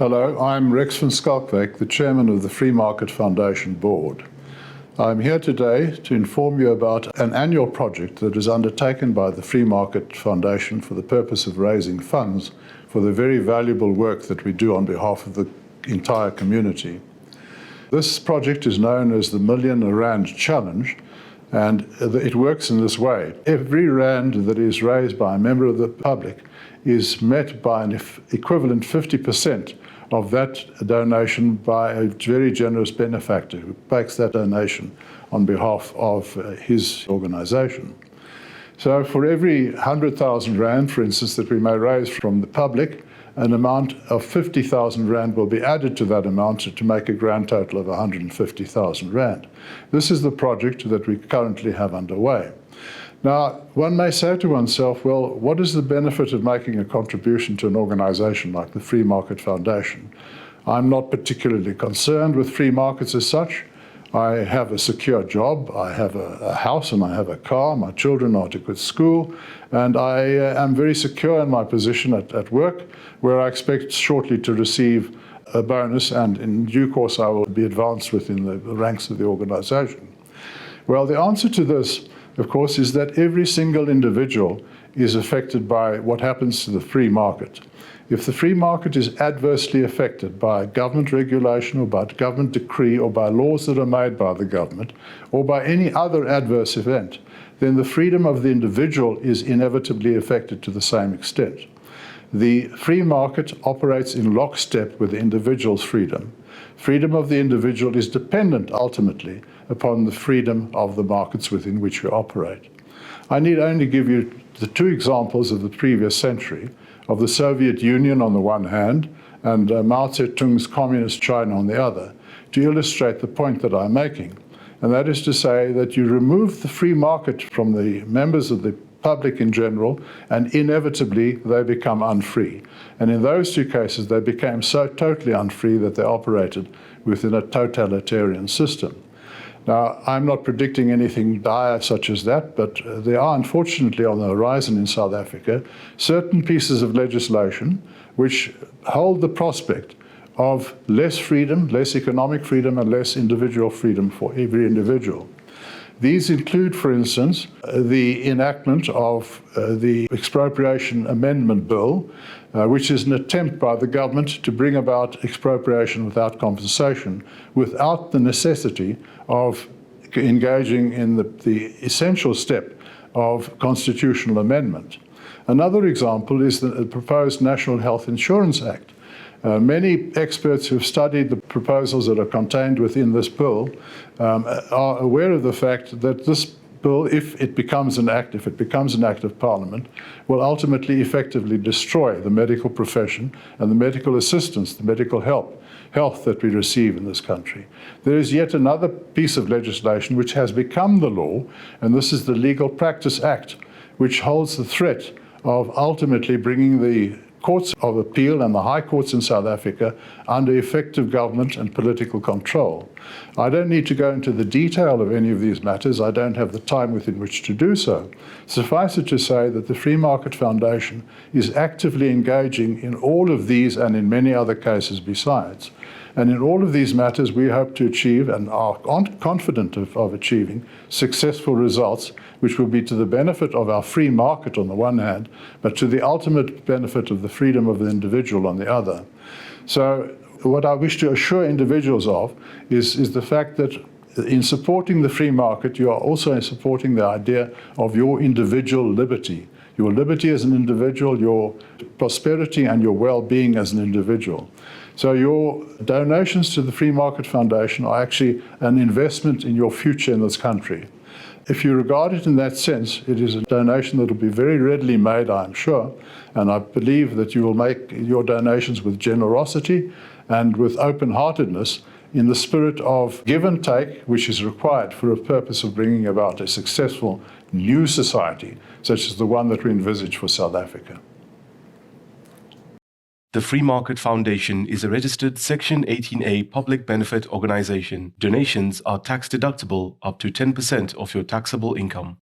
Hello, I'm Rex van Schalkwyk, the Chairman of the Free Market Foundation Board. I'm here today to inform you about an annual project that is undertaken by the Free Market Foundation for the purpose of raising funds for the very valuable work that we do on behalf of the entire community. This project is known as the Million Rand Challenge, and it works in this way. Every rand that is raised by a member of the public is met by an equivalent 50% of that donation by a very generous benefactor who makes that donation on behalf of his organization. So for every 100,000 Rand, for instance, that we may raise from the public, an amount of 50,000 Rand will be added to that amount to make a grand total of 150,000 Rand. This is the project that we currently have underway. Now, one may say to oneself, well, what is the benefit of making a contribution to an organization like the Free Market Foundation? I'm not particularly concerned with free markets as such. I have a secure job, I have a house and I have a car, my children are at a good school, and I am very secure in my position at work, where I expect shortly to receive a bonus, and in due course I will be advanced within the ranks of the organization. Well, the answer to this, of course, is that every single individual is affected by what happens to the free market. If the free market is adversely affected by government regulation or by government decree or by laws that are made by the government or by any other adverse event, then the freedom of the individual is inevitably affected to the same extent. The free market operates in lockstep with the individual's freedom. Freedom of the individual is dependent ultimately upon the freedom of the markets within which we operate. I need only give you the two examples of the previous century, of the Soviet Union on the one hand and Mao Zedong's Communist China on the other, to illustrate the point that I'm making. And that is to say that you remove the free market from the members of the public in general, and inevitably they become unfree. And in those two cases, they became so totally unfree that they operated within a totalitarian system. Now, I'm not predicting anything dire such as that, but there are unfortunately on the horizon in South Africa certain pieces of legislation which hold the prospect of less freedom, less economic freedom, and less individual freedom for every individual. These include, for instance, the enactment of the Expropriation Amendment Bill, which is an attempt by the government to bring about expropriation without compensation, without the necessity of engaging in the essential step of constitutional amendment. Another example is the proposed National Health Insurance Act. Many experts who have studied the proposals that are contained within this bill are aware of the fact that this bill, if it becomes an act of Parliament, will ultimately effectively destroy the medical profession and the medical assistance, the medical health that we receive in this country. There is yet another piece of legislation which has become the law, and this is the Legal Practice Act, which holds the threat of ultimately bringing the courts of appeal and the high courts in South Africa under effective government and political control. I don't need to go into the detail of any of these matters. I don't have the time within which to do so. Suffice it to say that the Free Market Foundation is actively engaging in all of these and in many other cases besides. And in all of these matters, we hope to achieve and are confident of achieving successful results, which will be to the benefit of our free market on the one hand, but to the ultimate benefit of the freedom of the individual on the other. So what I wish to assure individuals of is the fact that in supporting the free market, you are also supporting the idea of your individual liberty. Your liberty as an individual, your prosperity and your well-being as an individual. So your donations to the Free Market Foundation are actually an investment in your future in this country. If you regard it in that sense, it is a donation that will be very readily made, I'm sure, and I believe that you will make your donations with generosity and with open-heartedness in the spirit of give and take, which is required for a purpose of bringing about a successful new society, such as the one that we envisage for South Africa. The Free Market Foundation is a registered Section 18A public benefit organization. Donations are tax deductible up to 10% of your taxable income.